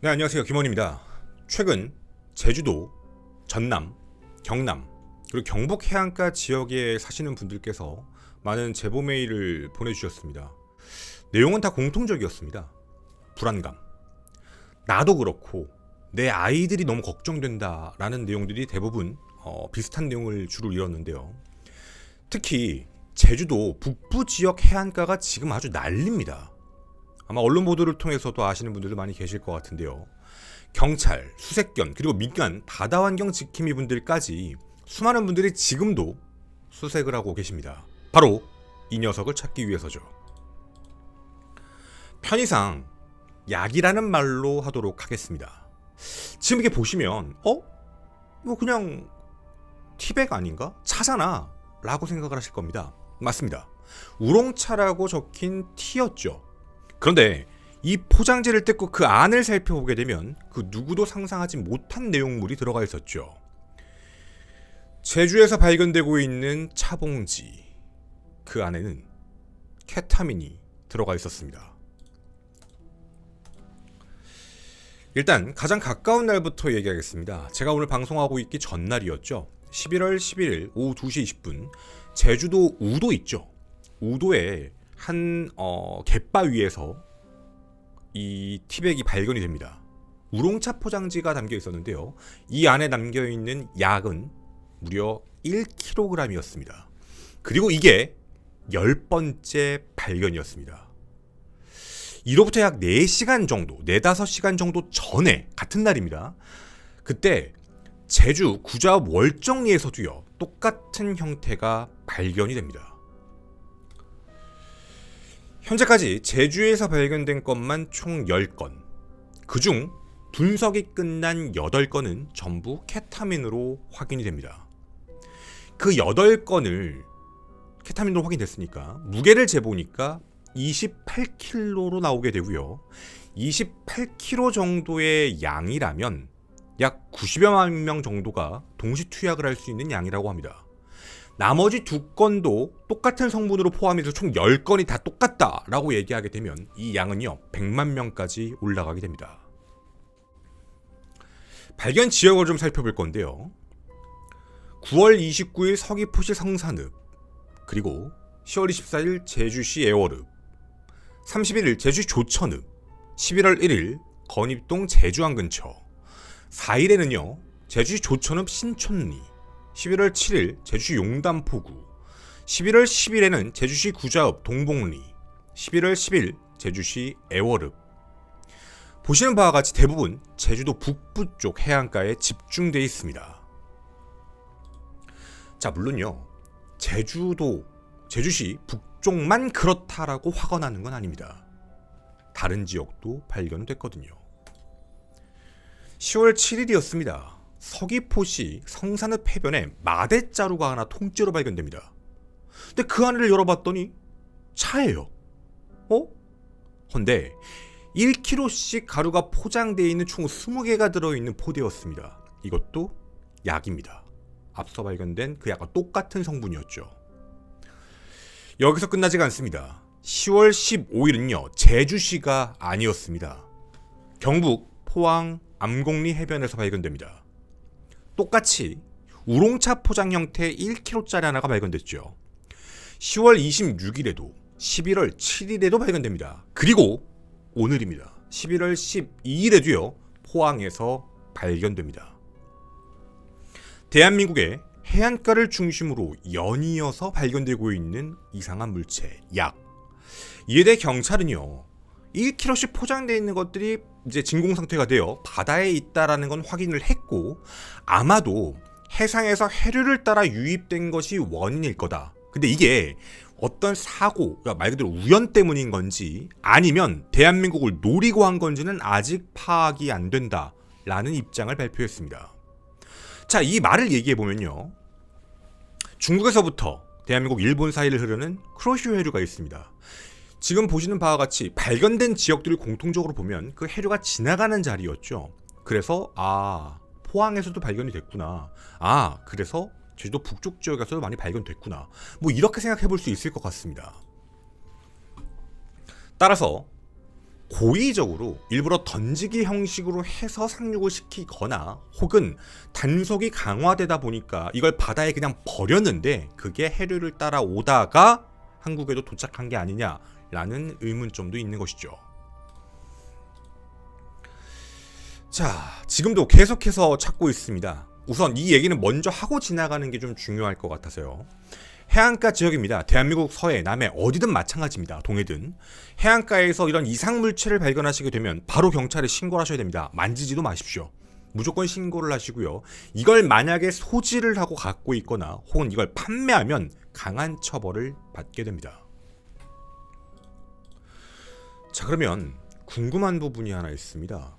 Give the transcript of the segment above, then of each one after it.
네, 안녕하세요. 김원입니다. 최근 제주도, 전남, 경남, 그리고 경북 해안가 지역에 사시는 분들께서 많은 제보 메일을 보내주셨습니다. 내용은 다 공통적이었습니다. 불안감. 나도 그렇고 내 아이들이 너무 걱정된다 라는 내용들이 대부분 비슷한 내용을 주로 이뤘는데요. 특히 제주도 북부 지역 해안가가 지금 아주 난립니다. 아마 언론 보도를 통해서도 아시는 분들도 많이 계실 것 같은데요. 경찰, 수색견, 그리고 민간 바다환경 지킴이 분들까지 수많은 분들이 지금도 수색을 하고 계십니다. 바로 이 녀석을 찾기 위해서죠. 편의상 약이라는 말로 하도록 하겠습니다. 지금 이게 보시면 이거 그냥 티백 아닌가? 차잖아 라고 생각을 하실 겁니다. 맞습니다. 우롱차라고 적힌 티였죠. 그런데 이 포장지를 뜯고 그 안을 살펴보게 되면 그 누구도 상상하지 못한 내용물이 들어가 있었죠. 제주에서 발견되고 있는 차봉지, 그 안에는 케타민이 들어가 있었습니다. 일단 가장 가까운 날부터 얘기하겠습니다. 제가 오늘 방송하고 있기 전날이었죠. 11월 11일 오후 2시 20분 제주도 우도 있죠. 우도에 한 갯바위에서 이 티백이 발견이 됩니다. 우롱차 포장지가 담겨 있었는데요. 이 안에 담겨 있는 약은 무려 1kg이었습니다. 그리고 이게 10번째 발견이었습니다. 이로부터 약 4시간 정도, 4-5시간 정도 전에 같은 날입니다. 그때 제주 구좌읍 월정리에서도요. 똑같은 형태가 발견이 됩니다. 현재까지 제주에서 발견된 것만 총 10건. 그중 분석이 끝난 8건은 전부 케타민으로 확인이 됩니다. 그 8건을 케타민으로 확인됐으니까 무게를 재보니까 28kg로 나오게 되고요. 28kg 정도의 양이라면 약 90여만 명 정도가 동시 투약을 할 수 있는 양이라고 합니다. 나머지 2건도 똑같은 성분으로 포함해서 총 10건이 다 똑같다라고 얘기하게 되면 이 양은요 100만 명까지 올라가게 됩니다. 발견 지역을 좀 살펴볼 건데요. 9월 29일 서귀포시 성산읍, 그리고 10월 24일 제주시 애월읍, 31일 제주시 조천읍, 11월 1일 건입동 제주항 근처, 4일에는요 제주시 조천읍 신촌리, 11월 7일 제주시 용담포구, 11월 10일에는 제주시 구좌읍 동봉리, 11월 10일 제주시 애월읍. 보시는 바와 같이 대부분 제주도 북부 쪽 해안가에 집중되어 있습니다. 자, 물론요 제주시 북쪽만 그렇다라고 화가 나는 건 아닙니다. 다른 지역도 발견됐거든요. 10월 7일이었습니다. 서귀포시 성산읍 해변에 마대자루가 하나 통째로 발견됩니다. 근데 그 안을 열어봤더니 차예요. 근데 1kg씩 가루가 포장되어 있는 총 20개가 들어있는 포대였습니다. 이것도 약입니다. 앞서 발견된 그 약과 똑같은 성분이었죠. 여기서 끝나지가 않습니다. 10월 15일은요 제주시가 아니었습니다. 경북 포항 암곡리 해변에서 발견됩니다. 똑같이 우롱차 포장 형태의 1kg짜리 하나가 발견됐죠. 10월 26일에도 11월 7일에도 발견됩니다. 그리고 오늘입니다. 11월 12일에도요 포항에서 발견됩니다. 대한민국의 해안가를 중심으로 연이어서 발견되고 있는 이상한 물체, 약. 이에 대해 경찰은요 1kg씩 포장되어 있는 것들이 이제 진공 상태가 되어 바다에 있다라는 건 확인을 했고 아마도 해상에서 해류를 따라 유입된 것이 원인일 거다. 근데 이게 어떤 사고, 그러니까 말 그대로 우연 때문인 건지 아니면 대한민국을 노리고 한 건지는 아직 파악이 안 된다라는 입장을 발표했습니다. 자, 이 말을 얘기해보면요. 중국에서부터 대한민국, 일본 사이를 흐르는 크로시오 해류가 있습니다. 지금 보시는 바와 같이 발견된 지역들을 공통적으로 보면 그 해류가 지나가는 자리였죠. 그래서 포항에서도 발견이 됐구나. 그래서 제주도 북쪽 지역에서도 많이 발견됐구나. 이렇게 생각해 볼 수 있을 것 같습니다. 따라서 고의적으로 일부러 던지기 형식으로 해서 상륙을 시키거나 혹은 단속이 강화되다 보니까 이걸 바다에 그냥 버렸는데 그게 해류를 따라오다가 한국에도 도착한 게 아니냐라는 의문점도 있는 것이죠. 자, 지금도 계속해서 찾고 있습니다. 우선 이 얘기는 먼저 하고 지나가는 게 좀 중요할 것 같아서요. 해안가 지역입니다. 대한민국 서해, 남해 어디든 마찬가지입니다. 동해든. 해안가에서 이런 이상물체를 발견하시게 되면 바로 경찰에 신고를 하셔야 됩니다. 만지지도 마십시오. 무조건 신고를 하시고요. 이걸 만약에 소지를 하고 갖고 있거나 혹은 이걸 판매하면 강한 처벌을 받게 됩니다. 자, 그러면 궁금한 부분이 하나 있습니다.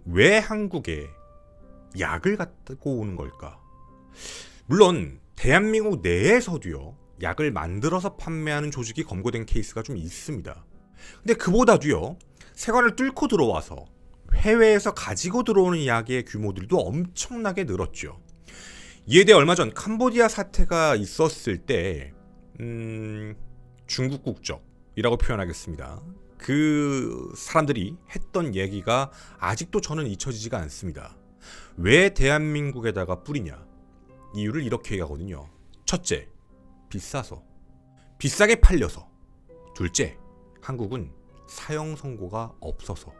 왜 한국에 약을 갖고 오는 걸까? 물론 대한민국 내에서도요, 약을 만들어서 판매하는 조직이 검거된 케이스가 좀 있습니다. 근데 그보다도요, 세관을 뚫고 들어와서 해외에서 가지고 들어오는 약의 규모들도 엄청나게 늘었죠. 이에 대해 얼마 전 캄보디아 사태가 있었을 때 중국 국적이라고 표현하겠습니다. 그 사람들이 했던 얘기가 아직도 저는 잊혀지지가 않습니다. 왜 대한민국에다가 뿌리냐? 이유를 이렇게 얘기하거든요. 첫째, 비싸서. 비싸게 팔려서. 둘째, 한국은 사형 선고가 없어서.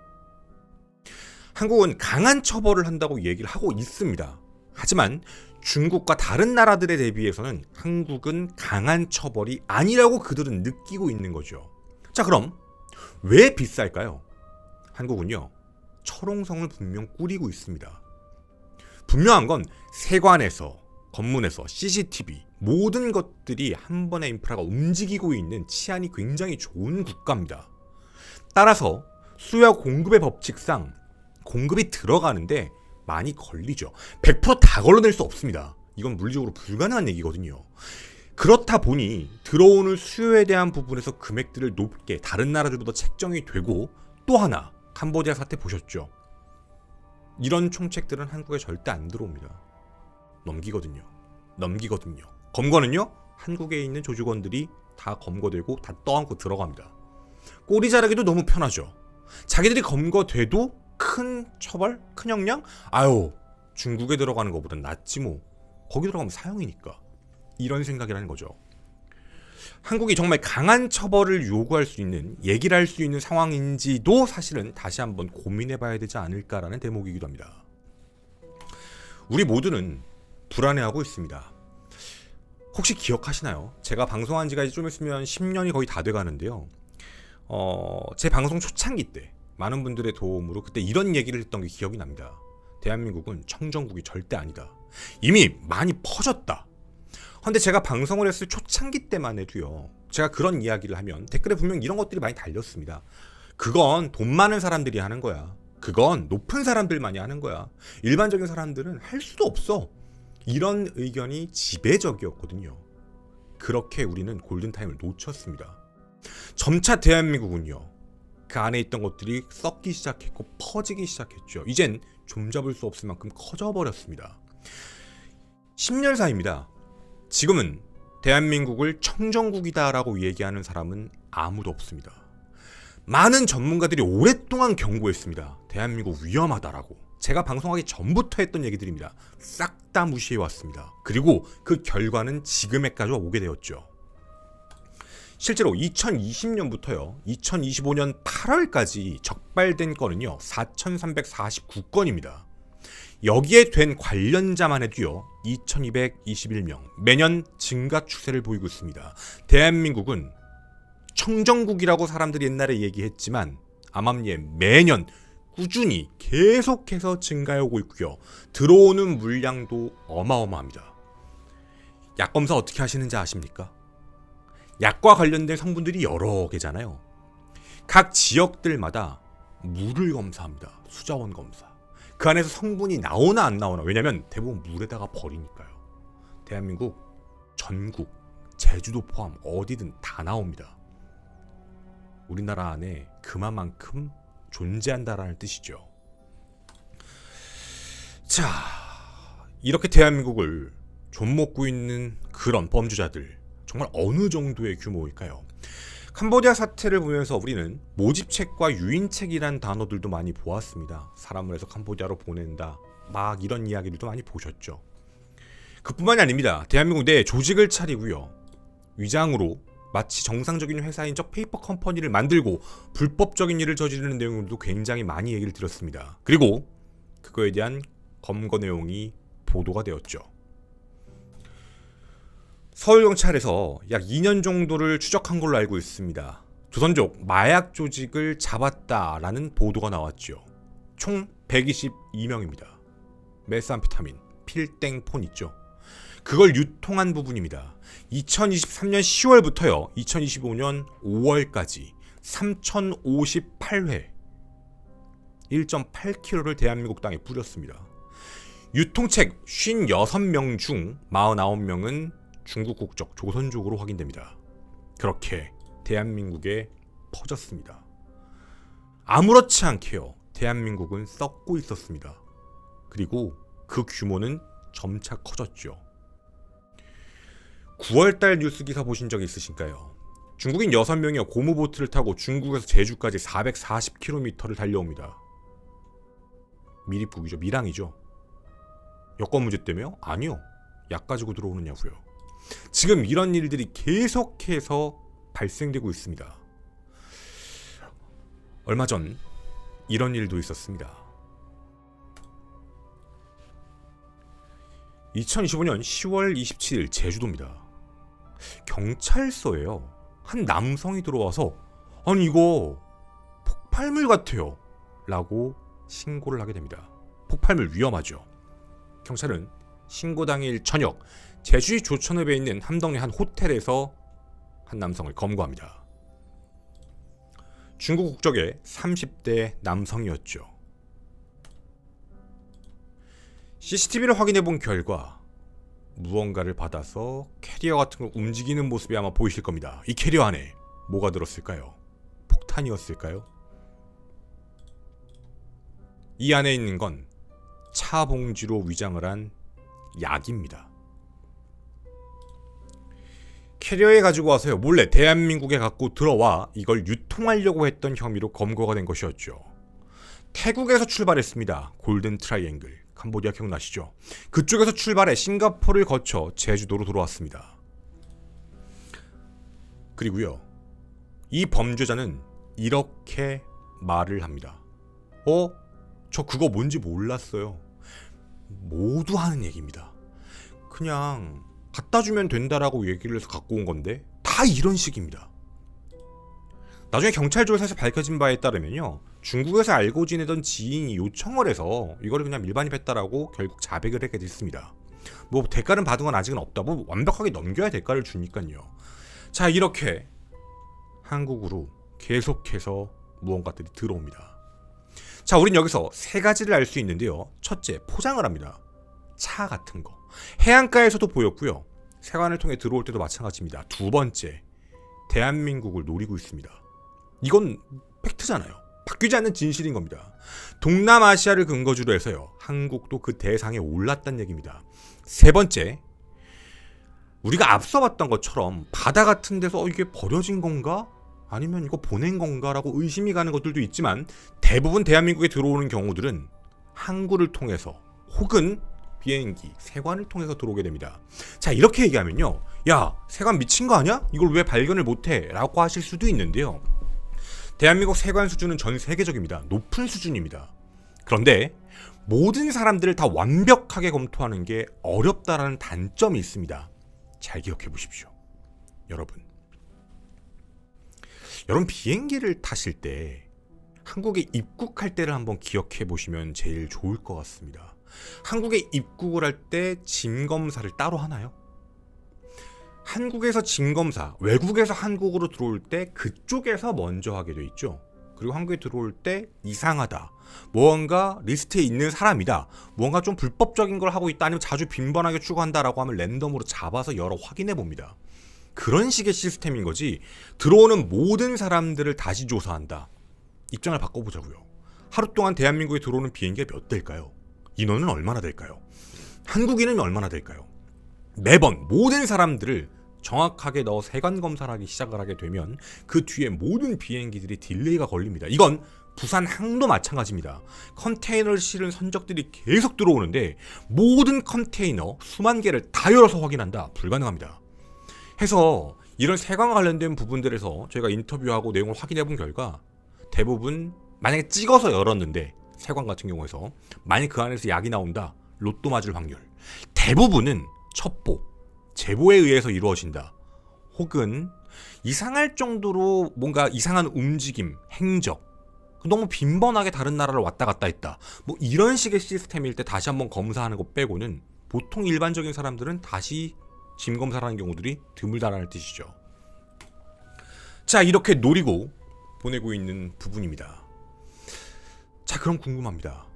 한국은 강한 처벌을 한다고 얘기를 하고 있습니다. 하지만 중국과 다른 나라들에 대비해서는 한국은 강한 처벌이 아니라고 그들은 느끼고 있는 거죠. 자, 그럼 왜 비쌀까요? 한국은요, 철옹성을 분명 꾸리고 있습니다. 분명한 건 세관에서, 검문에서, CCTV 모든 것들이 한 번의 인프라가 움직이고 있는 치안이 굉장히 좋은 국가입니다. 따라서 수요와 공급의 법칙상 공급이 들어가는데 많이 걸리죠. 100%다 걸러낼 수 없습니다. 이건 물리적으로 불가능한 얘기거든요. 그렇다 보니 들어오는 수요에 대한 부분에서 금액들을 높게 다른 나라들보다 책정이 되고, 또 하나 캄보디아 사태 보셨죠? 이런 총책들은 한국에 절대 안 들어옵니다. 넘기거든요. 검거는요, 한국에 있는 조직원들이 다 검거되고 다 떠안고 들어갑니다. 꼬리 자르기도 너무 편하죠. 자기들이 검거돼도 큰 처벌? 큰 형량? 아유, 중국에 들어가는 것보단 낫지 뭐. 거기 들어가면 사형이니까. 이런 생각이라는 거죠. 한국이 정말 강한 처벌을 요구할 수 있는, 얘기를 할 수 있는 상황인지도 사실은 다시 한번 고민해봐야 되지 않을까라는 대목이기도 합니다. 우리 모두는 불안해하고 있습니다. 혹시 기억하시나요? 제가 방송한 지가 좀 있으면 10년이 거의 다 돼가는데요. 제 방송 초창기 때 많은 분들의 도움으로 그때 이런 얘기를 했던 게 기억이 납니다. 대한민국은 청정국이 절대 아니다. 이미 많이 퍼졌다. 근데 제가 방송을 했을 초창기 때만 해도요, 제가 그런 이야기를 하면 댓글에 분명 이런 것들이 많이 달렸습니다. 그건 돈 많은 사람들이 하는 거야. 그건 높은 사람들만이 하는 거야. 일반적인 사람들은 할 수도 없어. 이런 의견이 지배적이었거든요. 그렇게 우리는 골든타임을 놓쳤습니다. 점차 대한민국은요, 그 안에 있던 것들이 썩기 시작했고 퍼지기 시작했죠. 이젠 좀잡을 수 없을 만큼 커져버렸습니다. 10년 사이입니다. 지금은 대한민국을 청정국이다라고 얘기하는 사람은 아무도 없습니다. 많은 전문가들이 오랫동안 경고했습니다. 대한민국 위험하다라고. 제가 방송하기 전부터 했던 얘기들입니다. 싹 다 무시해왔습니다. 그리고 그 결과는 지금에까지 오게 되었죠. 실제로 2020년부터요, 2025년 8월까지 적발된 건은요, 4,349건입니다. 여기에 된 관련자만 해도요, 2,221명, 매년 증가 추세를 보이고 있습니다. 대한민국은 청정국이라고 사람들이 옛날에 얘기했지만 암암리에 매년 꾸준히 계속해서 증가하고 있고요. 들어오는 물량도 어마어마합니다. 약 검사 어떻게 하시는지 아십니까? 약과 관련된 성분들이 여러 개잖아요. 각 지역들마다 물을 검사합니다. 수자원 검사. 그 안에서 성분이 나오나 안 나오나. 왜냐면 대부분 물에다가 버리니까요. 대한민국 전국, 제주도 포함 어디든 다 나옵니다. 우리나라 안에 그만큼 존재한다라는 뜻이죠. 자, 이렇게 대한민국을 좀먹고 있는 그런 범죄자들, 정말 어느 정도의 규모일까요? 캄보디아 사태를 보면서 우리는 모집책과 유인책이란 단어들도 많이 보았습니다. 사람을 해서 캄보디아로 보낸다, 막 이런 이야기들도 많이 보셨죠. 그뿐만이 아닙니다. 대한민국 내 조직을 차리고요, 위장으로 마치 정상적인 회사인 척 페이퍼 컴퍼니를 만들고 불법적인 일을 저지르는 내용들도 굉장히 많이 얘기를 드렸습니다. 그리고 그거에 대한 검거 내용이 보도가 되었죠. 서울경찰에서 약 2년 정도를 추적한 걸로 알고 있습니다. 조선족 마약 조직을 잡았다라는 보도가 나왔죠. 총 122명입니다. 메스암페타민, 필땡폰 있죠. 그걸 유통한 부분입니다. 2023년 10월부터요 2025년 5월까지 3058회 1.8kg를 대한민국 땅에 뿌렸습니다. 유통책 56명 중 49명은 중국 국적 조선족으로 확인됩니다. 그렇게 대한민국에 퍼졌습니다. 아무렇지 않게요 대한민국은 썩고 있었습니다. 그리고 그 규모는 점차 커졌죠. 9월달 뉴스 기사 보신 적 있으신가요? 중국인 6명이 고무보트를 타고 중국에서 제주까지 440km를 달려옵니다. 미립국이죠. 밀항이죠. 여권 문제 때문에요? 아니요. 약 가지고 들어오느냐고요. 지금 이런 일들이 계속해서 발생되고 있습니다. 얼마 전 이런 일도 있었습니다. 2025년 10월 27일 제주도입니다. 경찰서에요 한 남성이 들어와서 아니 이거 폭발물 같아요 라고 신고를 하게 됩니다. 폭발물 위험하죠. 경찰은 신고 당일 저녁 제주시 조천읍에 있는 함덕리 한 호텔에서 한 남성을 검거합니다. 중국 국적의 30대 남성이었죠. CCTV를 확인해본 결과 무언가를 받아서 캐리어 같은 걸 움직이는 모습이 아마 보이실 겁니다. 이 캐리어 안에 뭐가 들었을까요? 폭탄이었을까요? 이 안에 있는 건 차 봉지로 위장을 한 약입니다. 캐리어에 가지고 와서요 몰래 대한민국에 갖고 들어와 이걸 유통하려고 했던 혐의로 검거가 된 것이었죠. 태국에서 출발했습니다. 골든 트라이앵글, 캄보디아 기억나시죠? 그쪽에서 출발해 싱가포르를 거쳐 제주도로 들어왔습니다. 그리고요 이 범죄자는 이렇게 말을 합니다. 저 그거 뭔지 몰랐어요. 모두 하는 얘기입니다. 그냥 갖다 주면 된다라고 얘기를 해서 갖고 온 건데 다 이런 식입니다. 나중에 경찰 조사에서 밝혀진 바에 따르면요 중국에서 알고 지내던 지인이 요청을 해서 이거를 그냥 밀반입했다라고 결국 자백을 하게 됐습니다. 뭐 대가는 받은 건 아직은 없다. 뭐 완벽하게 넘겨야 대가를 주니까요. 자 이렇게 한국으로 계속해서 무언가들이 들어옵니다. 자 우린 여기서 세 가지를 알 수 있는데요. 첫째, 포장을 합니다. 차 같은 거 해안가에서도 보였고요 세관을 통해 들어올 때도 마찬가지입니다. 두 번째, 대한민국을 노리고 있습니다. 이건 팩트잖아요. 바뀌지 않는 진실인 겁니다. 동남아시아를 근거지로 해서요 한국도 그 대상에 올랐다는 얘기입니다. 세 번째, 우리가 앞서 봤던 것처럼 바다 같은 데서 이게 버려진 건가? 아니면 이거 보낸 건가? 라고 의심이 가는 것들도 있지만 대부분 대한민국에 들어오는 경우들은 항구를 통해서 혹은 비행기, 세관을 통해서 들어오게 됩니다. 자 이렇게 얘기하면요 야 세관 미친 거 아니야? 이걸 왜 발견을 못해? 라고 하실 수도 있는데요 대한민국 세관 수준은 전 세계적입니다. 높은 수준입니다. 그런데 모든 사람들을 다 완벽하게 검토하는 게 어렵다라는 단점이 있습니다. 잘 기억해 보십시오. 여러분 비행기를 타실 때 한국에 입국할 때를 한번 기억해 보시면 제일 좋을 것 같습니다. 한국에 입국을 할 때 짐검사를 따로 하나요? 한국에서 짐검사, 외국에서 한국으로 들어올 때 그쪽에서 먼저 하게 돼 있죠. 그리고 한국에 들어올 때 이상하다, 무언가 리스트에 있는 사람이다, 무언가 좀 불법적인 걸 하고 있다, 아니면 자주 빈번하게 추구한다라고 하면 랜덤으로 잡아서 열어 확인해 봅니다. 그런 식의 시스템인 거지 들어오는 모든 사람들을 다시 조사한다. 입장을 바꿔보자고요. 하루 동안 대한민국에 들어오는 비행기가 몇 대일까요? 인원은 얼마나 될까요? 한국인은 얼마나 될까요? 매번 모든 사람들을 정확하게 넣어 세관 검사를 하기 시작을 하게 되면 그 뒤에 모든 비행기들이 딜레이가 걸립니다. 이건 부산 항도 마찬가지입니다. 컨테이너를 실은 선적들이 계속 들어오는데 모든 컨테이너 수만 개를 다 열어서 확인한다. 불가능합니다. 해서 이런 세관 관련된 부분들에서 저희가 인터뷰하고 내용을 확인해 본 결과 대부분 만약에 찍어서 열었는데 세관 같은 경우에서 만약 그 안에서 약이 나온다. 로또 맞을 확률. 대부분은 첩보, 제보에 의해서 이루어진다. 혹은 이상할 정도로 뭔가 이상한 움직임, 행적, 너무 빈번하게 다른 나라를 왔다 갔다 했다. 뭐 이런 식의 시스템일 때 다시 한번 검사하는 것 빼고는 보통 일반적인 사람들은 다시 짐 검사를 하는 경우들이 드물다라는 뜻이죠. 자, 이렇게 노리고 보내고 있는 부분입니다. 자, 그럼 궁금합니다.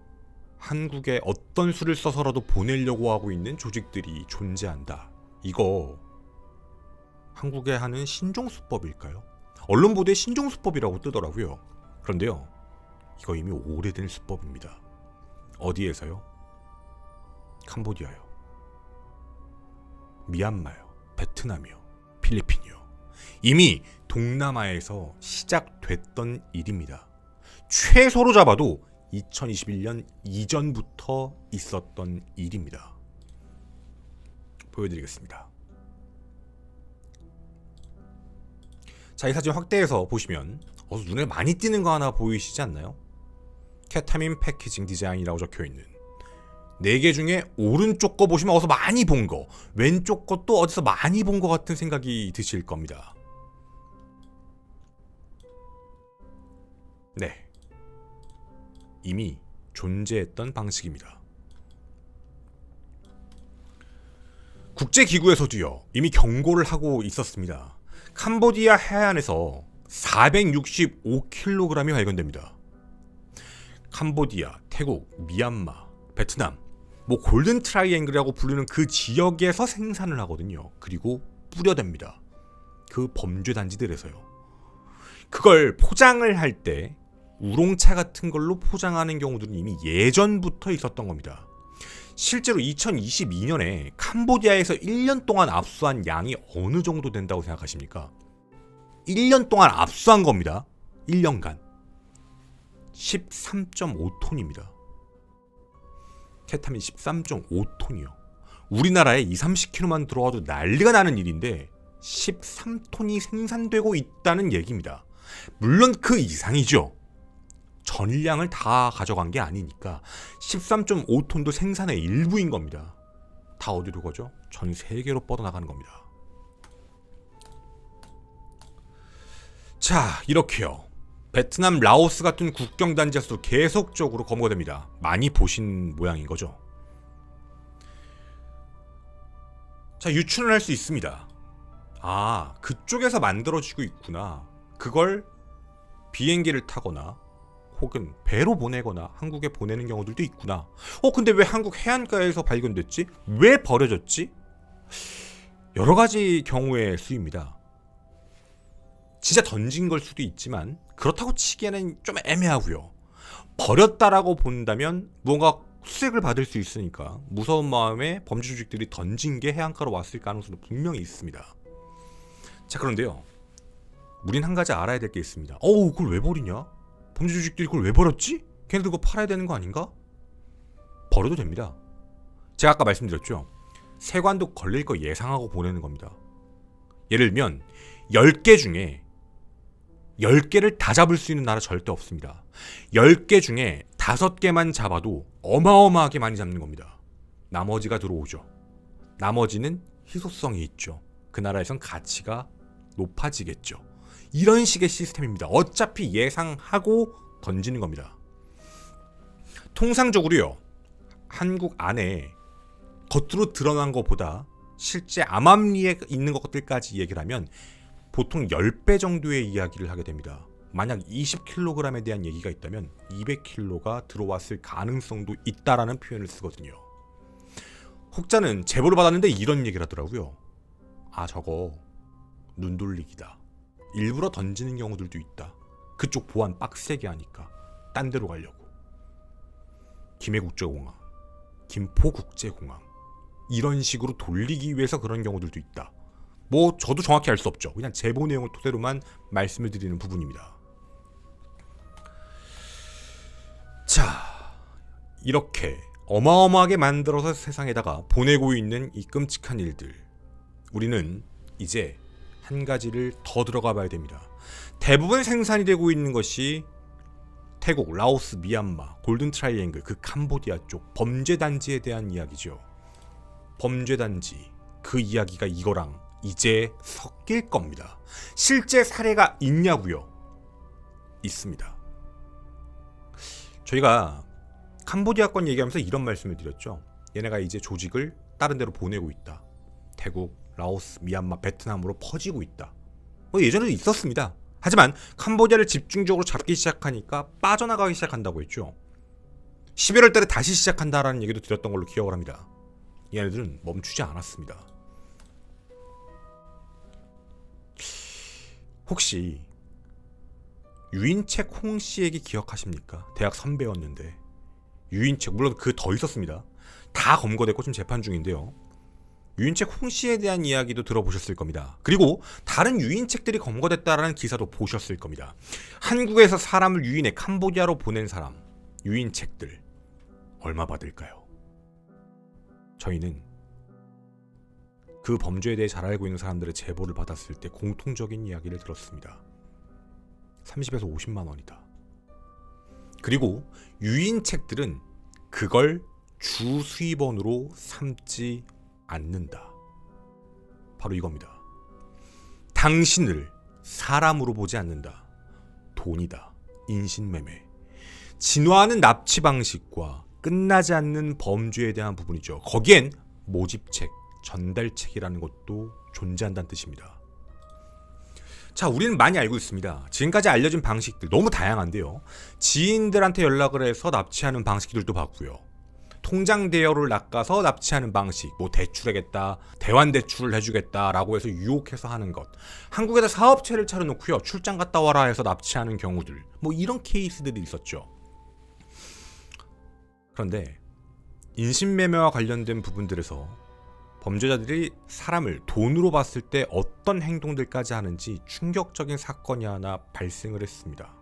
한국에 어떤 수를 써서라도 보내려고 하고 있는 조직들이 존재한다. 이거 한국에 하는 신종수법일까요? 언론 보도에 신종수법이라고 뜨더라고요. 그런데요, 이거 이미 오래된 수법입니다. 어디에서요? 캄보디아요, 미얀마요, 베트남이요, 필리핀이요. 이미 동남아에서 시작됐던 일입니다. 최소로 잡아도 2021년 이전부터 있었던 일입니다. 보여드리겠습니다. 자, 이 사진 확대해서 보시면 눈에 많이 띄는 거 하나 보이시지 않나요? 케타민 패키징 디자인이라고 적혀있는 4개 중에 오른쪽 거 보시면 어디서 많이 본 거, 왼쪽 것도 어디서 많이 본 거 같은 생각이 드실 겁니다. 네, 이미 존재했던 방식입니다. 국제기구에서도요, 이미 경고를 하고 있었습니다. 캄보디아 해안에서 465kg이 발견됩니다. 캄보디아, 태국, 미얀마, 베트남, 뭐 골든 트라이앵글이라고 부르는 그 지역에서 생산을 하거든요. 그리고 뿌려댑니다. 그 범죄 단지들에서요. 그걸 포장을 할 때 우롱차 같은 걸로 포장하는 경우들은 이미 예전부터 있었던 겁니다. 실제로 2022년에 캄보디아에서 1년 동안 압수한 양이 어느 정도 된다고 생각하십니까? 1년 동안 압수한 겁니다. 1년간 13.5톤입니다. 케타민 13.5톤이요. 우리나라에 20-30kg만 들어와도 난리가 나는 일인데 13톤이 생산되고 있다는 얘기입니다. 물론 그 이상이죠. 전량을 다 가져간 게 아니니까 13.5톤도 생산의 일부인 겁니다. 다 어디로 가죠? 전 세계로 뻗어나가는 겁니다. 자, 이렇게요. 베트남, 라오스 같은 국경단지에서도 계속적으로 검거가 됩니다. 많이 보신 모양인 거죠. 자, 유추를 할 수 있습니다. 아, 그쪽에서 만들어지고 있구나. 그걸 비행기를 타거나 혹은 배로 보내거나 한국에 보내는 경우들도 있구나. 근데 왜 한국 해안가에서 발견됐지? 왜 버려졌지? 여러 가지 경우의 수입니다. 진짜 던진 걸 수도 있지만 그렇다고 치기에는 좀 애매하고요. 버렸다라고 본다면 뭔가 수색을 받을 수 있으니까 무서운 마음에 범죄 조직들이 던진 게 해안가로 왔을 가능성도 분명히 있습니다. 자, 그런데요, 우린 한 가지 알아야 될 게 있습니다. 그걸 왜 버리냐? 범죄 조직들이 그걸 왜 버렸지? 걔네들 그거 팔아야 되는 거 아닌가? 버려도 됩니다. 제가 아까 말씀드렸죠. 세관도 걸릴 거 예상하고 보내는 겁니다. 예를 들면 10개 중에 10개를 다 잡을 수 있는 나라 절대 없습니다. 10개 중에 5개만 잡아도 어마어마하게 많이 잡는 겁니다. 나머지가 들어오죠. 나머지는 희소성이 있죠. 그 나라에선 가치가 높아지겠죠. 이런 식의 시스템입니다. 어차피 예상하고 던지는 겁니다. 통상적으로요, 한국 안에 겉으로 드러난 것보다 실제 암암리에 있는 것들까지 얘기를 하면 보통 10배 정도의 이야기를 하게 됩니다. 만약 20kg에 대한 얘기가 있다면 200kg가 들어왔을 가능성도 있다라는 표현을 쓰거든요. 혹자는 제보를 받았는데 이런 얘기를 하더라고요. 저거 눈돌리기다. 일부러 던지는 경우들도 있다. 그쪽 보안 빡세게 하니까 딴 데로 가려고. 김해국제공항, 김포국제공항 이런 식으로 돌리기 위해서 그런 경우들도 있다. 뭐 저도 정확히 알 수 없죠. 그냥 제보 내용을 토대로만 말씀을 드리는 부분입니다. 자, 이렇게 어마어마하게 만들어서 세상에다가 보내고 있는 이 끔찍한 일들, 우리는 이제 한 가지를 더 들어가 봐야 됩니다. 대부분 생산이 되고 있는 것이 태국, 라오스, 미얀마, 골든 트라이앵글, 그 캄보디아 쪽 범죄단지에 대한 이야기죠. 범죄단지, 그 이야기가 이거랑 이제 섞일 겁니다. 실제 사례가 있냐고요? 있습니다. 저희가 캄보디아 건 얘기하면서 이런 말씀을 드렸죠. 얘네가 이제 조직을 다른 데로 보내고 있다. 태국, 라오스, 미얀마, 베트남으로 퍼지고 있다. 뭐 예전에도 있었습니다. 하지만 캄보디아를 집중적으로 잡기 시작하니까 빠져나가기 시작한다고 했죠. 11월 달에 다시 시작한다라는 얘기도 드렸던 걸로 기억을 합니다. 얘네들은 멈추지 않았습니다. 혹시 유인책 홍씨 얘기 기억하십니까? 대학 선배였는데 유인책, 물론 그 더 있었습니다. 다 검거됐고 지금 재판 중인데요. 유인책 홍씨에 대한 이야기도 들어보셨을 겁니다. 그리고 다른 유인책들이 검거됐다라는 기사도 보셨을 겁니다. 한국에서 사람을 유인해 캄보디아로 보낸 사람, 유인책들 얼마 받을까요? 저희는 그 범죄에 대해 잘 알고 있는 사람들의 제보를 받았을 때 공통적인 이야기를 들었습니다. 30에서 50만 원이다. 그리고 유인책들은 그걸 주 수입원으로 삼지 않는다. 바로 이겁니다. 당신을 사람으로 보지 않는다. 돈이다. 인신매매. 진화하는 납치 방식과 끝나지 않는 범죄에 대한 부분이죠. 거기엔 모집책, 전달책이라는 것도 존재한다는 뜻입니다. 자, 우리는 많이 알고 있습니다. 지금까지 알려진 방식들 너무 다양한데요. 지인들한테 연락을 해서 납치하는 방식들도 봤고요. 통장 대여를 낚아서 납치하는 방식, 뭐 대출하겠다, 대환 대출을 해주겠다라고 해서 유혹해서 하는 것. 한국에다 사업체를 차려놓고요, 출장 갔다 와라 해서 납치하는 경우들, 뭐 이런 케이스들이 있었죠. 그런데 인신매매와 관련된 부분들에서 범죄자들이 사람을 돈으로 봤을 때 어떤 행동들까지 하는지 충격적인 사건이 하나 발생을 했습니다.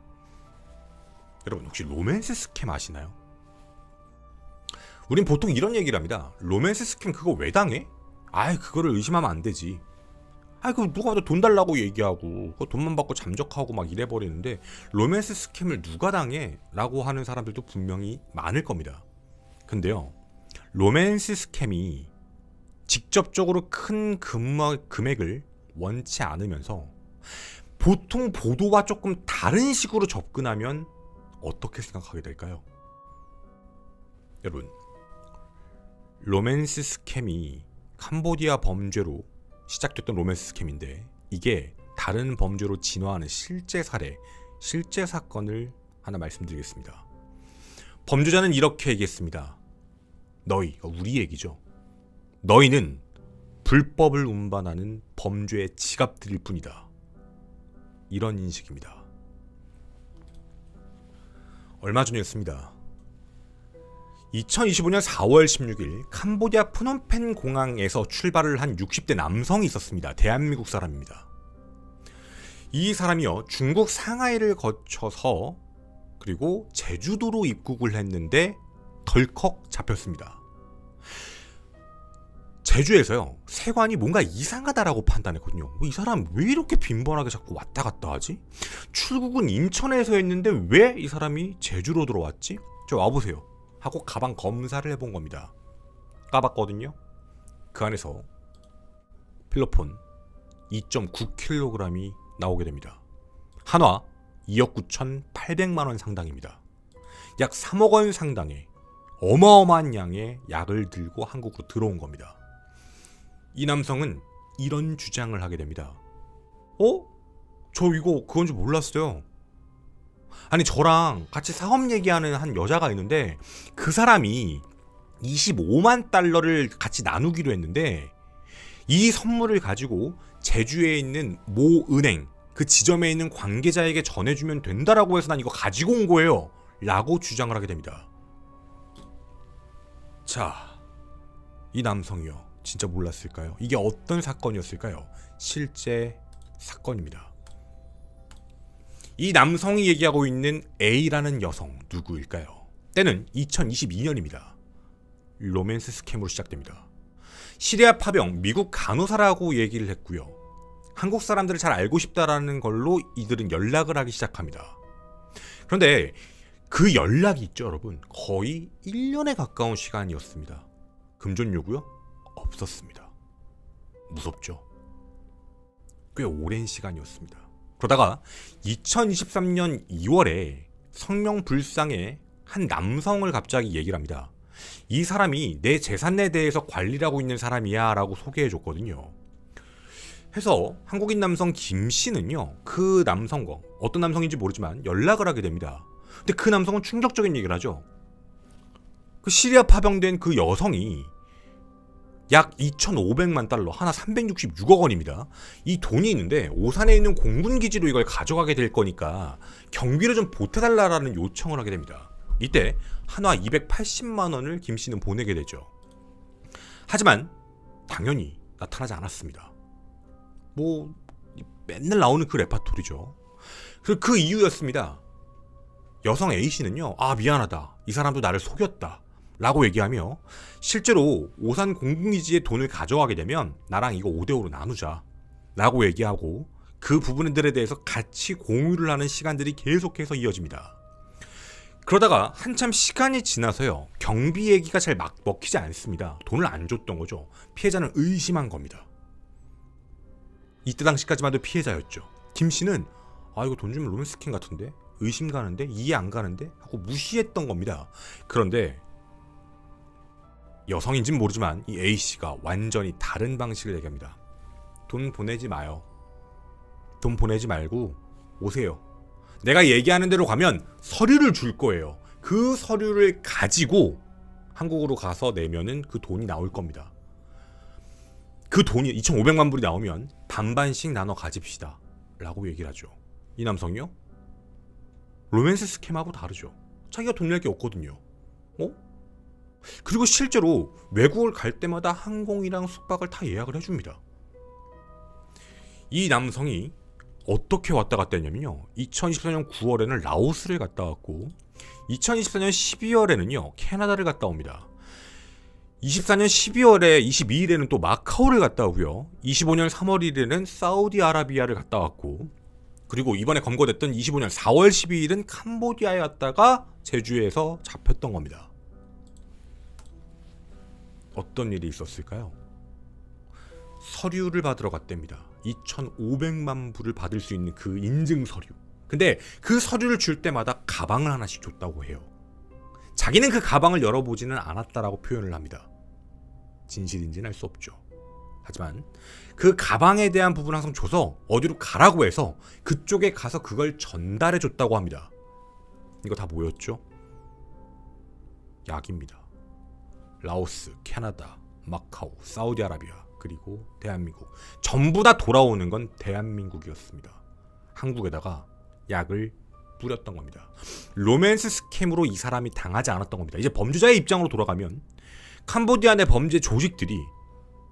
여러분, 혹시 로맨스 스캠 아시나요? 우린 보통 이런 얘기를 합니다. 로맨스 스캠 그거 왜 당해? 아이, 그거를 의심하면 안 되지. 아이, 그거 누가 봐도 돈 달라고 얘기하고 그거 돈만 받고 잠적하고 막 이래버리는데 로맨스 스캠을 누가 당해? 라고 하는 사람들도 분명히 많을 겁니다. 근데요, 로맨스 스캠이 직접적으로 큰 금액을 원치 않으면서 보통 보도와 조금 다른 식으로 접근하면 어떻게 생각하게 될까요? 여러분, 로맨스 스캠이 캄보디아 범죄로 시작됐던 로맨스 스캠인데 이게 다른 범죄로 진화하는 실제 사례, 실제 사건을 하나 말씀드리겠습니다. 범죄자는 이렇게 얘기했습니다. 너희, 우리 얘기죠. 너희는 불법을 운반하는 범죄의 지갑들일 뿐이다. 이런 인식입니다. 얼마 전이었습니다. 2025년 4월 16일 캄보디아 프놈펜 공항에서 출발을 한 60대 남성이 있었습니다. 대한민국 사람입니다. 이 사람이요, 중국 상하이를 거쳐서 그리고 제주도로 입국을 했는데 덜컥 잡혔습니다. 제주에서요, 세관이 뭔가 이상하다라고 판단했거든요. 이 사람 왜 이렇게 빈번하게 자꾸 왔다 갔다 하지? 출국은 인천에서 했는데 왜 이 사람이 제주로 들어왔지? 저 와보세요 하고 가방 검사를 해본 겁니다. 까봤거든요. 그 안에서 필로폰 2.9kg이 나오게 됩니다. 한화 2억 9,800만 원 상당입니다. 약 3억 원 상당의 어마어마한 양의 약을 들고 한국으로 들어온 겁니다. 이 남성은 이런 주장을 하게 됩니다. 저 이거 그건 줄 몰랐어요. 아니, 저랑 같이 사업 얘기하는 한 여자가 있는데 그 사람이 25만 달러를 같이 나누기로 했는데 이 선물을 가지고 제주에 있는 모 은행, 그 지점에 있는 관계자에게 전해주면 된다라고 해서 난 이거 가지고 온 거예요 라고 주장을 하게 됩니다. 자, 이 남성이요, 진짜 몰랐을까요? 이게 어떤 사건이었을까요? 실제 사건입니다. 이 남성이 얘기하고 있는 A라는 여성 누구일까요? 때는 2022년입니다. 로맨스 스캠으로 시작됩니다. 시리아 파병 미국 간호사라고 얘기를 했고요. 한국 사람들을 잘 알고 싶다라는 걸로 이들은 연락을 하기 시작합니다. 그런데 그 연락이 있죠, 여러분. 거의 1년에 가까운 시간이었습니다. 금전 요구요? 없었습니다. 무섭죠? 꽤 오랜 시간이었습니다. 그러다가 2023년 2월에 성명불상의 한 남성을 갑자기 얘기를 합니다. 이 사람이 내 재산에 대해서 관리를 하고 있는 사람이야 라고 소개해줬거든요. 해서 한국인 남성 김 씨는요, 그 남성과 어떤 남성인지 모르지만 연락을 하게 됩니다. 근데 그 남성은 충격적인 얘기를 하죠. 그 시리아 파병된 그 여성이 약 2,500만 달러, 하나 366억 원입니다. 이 돈이 있는데 오산에 있는 공군기지로 이걸 가져가게 될 거니까 경비를 좀 보태달라는 요청을 하게 됩니다. 이때 한화 280만 원을 김 씨는 보내게 되죠. 하지만 당연히 나타나지 않았습니다. 뭐 맨날 나오는 그 레파토리죠. 그리고 그 이유였습니다. 여성 A씨는요, 아 미안하다, 이 사람도 나를 속였다 라고 얘기하며 실제로 오산 공군기지에 돈을 가져가게 되면 나랑 이거 5대5로 나누자 라고 얘기하고 그 부분들에 대해서 같이 공유를 하는 시간들이 계속해서 이어집니다. 그러다가 한참 시간이 지나서요, 경비 얘기가 잘 먹히지 않습니다. 돈을 안 줬던 거죠. 피해자는 의심한 겁니다. 이때 당시까지만 해도 피해자였죠. 김 씨는 아 이거 돈 주면 로맨스 스캠 같은데? 의심 가는데? 이해 안 가는데? 하고 무시했던 겁니다. 그런데 여성인진 모르지만 이 A씨가 완전히 다른 방식을 얘기합니다. 돈 보내지 마요. 돈 보내지 말고 오세요. 내가 얘기하는 대로 가면 서류를 줄 거예요. 그 서류를 가지고 한국으로 가서 내면은 그 돈이 나올 겁니다. 그 돈이 2,500만 불이 나오면 반반씩 나눠 가집시다 라고 얘기를 하죠. 이 남성이요? 로맨스 스캠하고 다르죠. 자기가 돈 낼 게 없거든요. 그리고 실제로 외국을 갈 때마다 항공이랑 숙박을 다 예약을 해줍니다. 이 남성이 어떻게 왔다 갔다 했냐면요, 2024년 9월에는 라오스를 갔다 왔고 2024년 12월에는요 캐나다를 갔다 옵니다. 24년 12월에 22일에는 또 마카오를 갔다 오고요, 25년 3월 1일에는 사우디아라비아를 갔다 왔고, 그리고 이번에 검거됐던 25년 4월 12일은 캄보디아에 갔다가 제주에서 잡혔던 겁니다. 어떤 일이 있었을까요? 서류를 받으러 갔답니다. 2,500만 불을 받을 수 있는 그 인증 서류. 근데 그 서류를 줄 때마다 가방을 하나씩 줬다고 해요. 자기는 그 가방을 열어보지는 않았다라고 표현을 합니다. 진실인지는 알 수 없죠. 하지만 그 가방에 대한 부분을 항상 줘서 어디로 가라고 해서 그쪽에 가서 그걸 전달해 줬다고 합니다. 이거 다 뭐였죠? 약입니다. 라오스, 캐나다, 마카오, 사우디아라비아, 그리고 대한민국. 전부 다 돌아오는 건 대한민국이었습니다. 한국에다가 약을 뿌렸던 겁니다. 로맨스 스캠으로 이 사람이 당하지 않았던 겁니다. 이제 범죄자의 입장으로 돌아가면 캄보디아 내 범죄 조직들이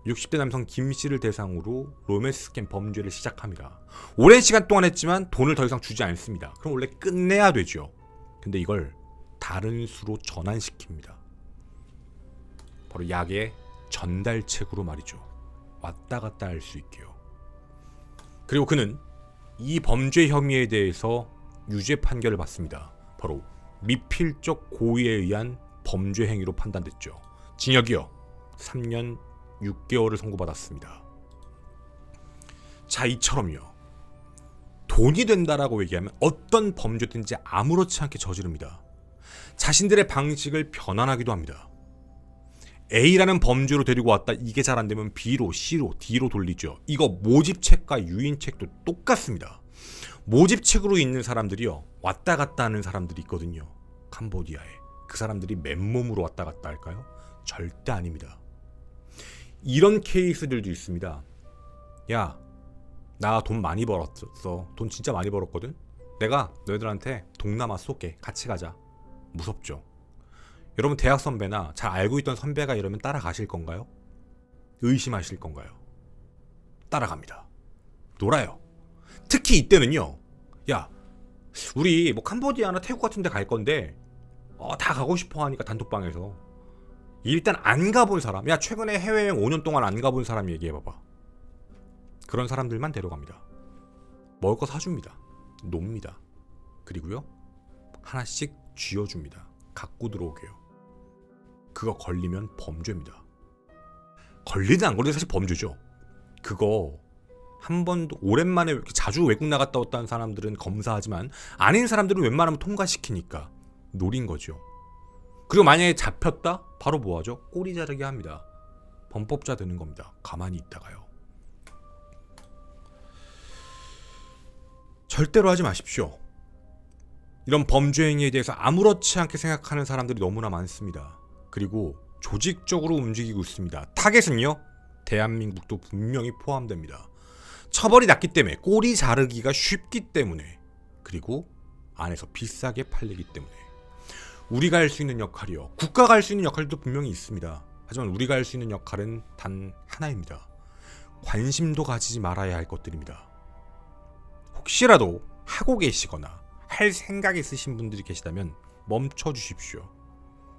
60대 남성 김 씨를 대상으로 로맨스 스캠 범죄를 시작합니다. 오랜 시간 동안 했지만 돈을 더 이상 주지 않습니다. 그럼 원래 끝내야 되죠. 근데 이걸 다른 수로 전환시킵니다. 바로 약의 전달책으로 말이죠. 왔다 갔다 할 수 있게요. 그리고 그는 이 범죄 혐의에 대해서 유죄 판결을 받습니다. 바로 미필적 고의에 의한 범죄 행위로 판단됐죠. 징역이요 3년 6개월을 선고받았습니다. 자, 이처럼요, 돈이 된다라고 얘기하면 어떤 범죄든지 아무렇지 않게 저지릅니다. 자신들의 방식을 변환하기도 합니다. A라는 범죄로 데리고 왔다, 이게 잘 안되면 B로, C로, D로 돌리죠. 이거 모집책과 유인책도 똑같습니다. 모집책으로 있는 사람들이요, 왔다 갔다 하는 사람들이 있거든요. 캄보디아에. 그 사람들이 맨몸으로 왔다 갔다 할까요? 절대 아닙니다. 이런 케이스들도 있습니다. 야, 나 돈 많이 벌었어. 돈 진짜 많이 벌었거든. 내가 너희들한테 동남아 쏠게. 같이 가자. 무섭죠. 여러분 대학 선배나 잘 알고 있던 선배가 이러면 따라가실 건가요? 의심하실 건가요? 따라갑니다. 놀아요. 특히 이때는요. 야, 우리 뭐 캄보디아나 태국 같은 데 갈 건데 다 가고 싶어 하니까 단톡방에서 일단 안 가본 사람, 야 최근에 해외여행 5년 동안 안 가본 사람 얘기해봐봐. 그런 사람들만 데려갑니다. 먹을 거 사줍니다. 놉니다. 그리고요 하나씩 쥐어줍니다. 갖고 들어오게요. 그거 걸리면 범죄입니다. 걸리든 안 걸리든 사실 범죄죠. 그거 한 번도 오랜만에 이렇게 자주 외국 나갔다 왔다는 사람들은 검사하지만 아닌 사람들은 웬만하면 통과시키니까 노린 거죠. 그리고 만약에 잡혔다? 바로 뭐하죠? 꼬리 자르기 합니다. 범법자 되는 겁니다. 가만히 있다가요. 절대로 하지 마십시오. 이런 범죄 행위에 대해서 아무렇지 않게 생각하는 사람들이 너무나 많습니다. 그리고 조직적으로 움직이고 있습니다. 타겟은요, 대한민국도 분명히 포함됩니다. 처벌이 낮기 때문에, 꼬리 자르기가 쉽기 때문에, 그리고 안에서 비싸게 팔리기 때문에 우리가 할 수 있는 역할이요, 국가가 할 수 있는 역할도 분명히 있습니다. 하지만 우리가 할 수 있는 역할은 단 하나입니다. 관심도 가지지 말아야 할 것들입니다. 혹시라도 하고 계시거나 할 생각 있으신 분들이 계시다면 멈춰 주십시오.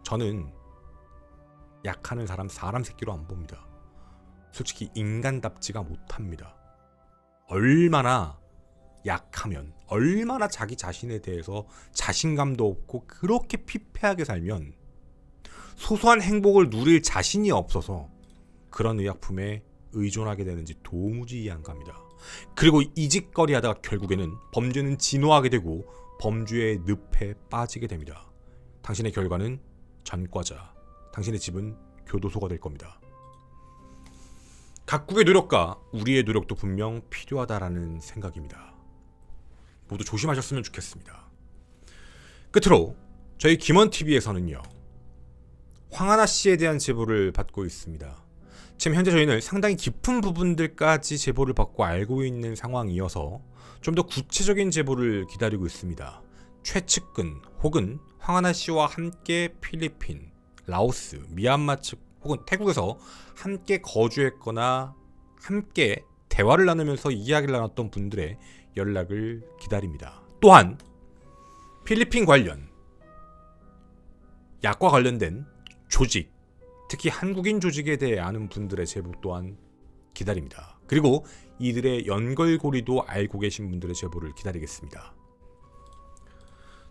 저는 약하는 사람 새끼로 안 봅니다. 솔직히 인간답지가 못합니다. 얼마나 약하면, 얼마나 자기 자신에 대해서 자신감도 없고 그렇게 피폐하게 살면 소소한 행복을 누릴 자신이 없어서 그런 의약품에 의존하게 되는지 도무지 이해 안 갑니다. 그리고 이 짓거리 하다가 결국에는 범죄는 진화하게 되고 범죄의 늪에 빠지게 됩니다. 당신의 결과는 전과자, 당신의 집은 교도소가 될 겁니다. 각국의 노력과 우리의 노력도 분명 필요하다라는 생각입니다. 모두 조심하셨으면 좋겠습니다. 끝으로 저희 김원TV에서는요, 황하나 씨에 대한 제보를 받고 있습니다. 지금 현재 저희는 상당히 깊은 부분들까지 제보를 받고 알고 있는 상황이어서 좀 더 구체적인 제보를 기다리고 있습니다. 최측근 혹은 황하나 씨와 함께 필리핀, 라오스, 미얀마 측 혹은 태국에서 함께 거주했거나 함께 대화를 나누면서 이야기를 나눴던 분들의 연락을 기다립니다. 또한 필리핀 관련 약과 관련된 조직, 특히 한국인 조직에 대해 아는 분들의 제보 또한 기다립니다. 그리고 이들의 연결고리도 알고 계신 분들의 제보를 기다리겠습니다.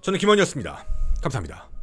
저는 김원이었습니다. 감사합니다.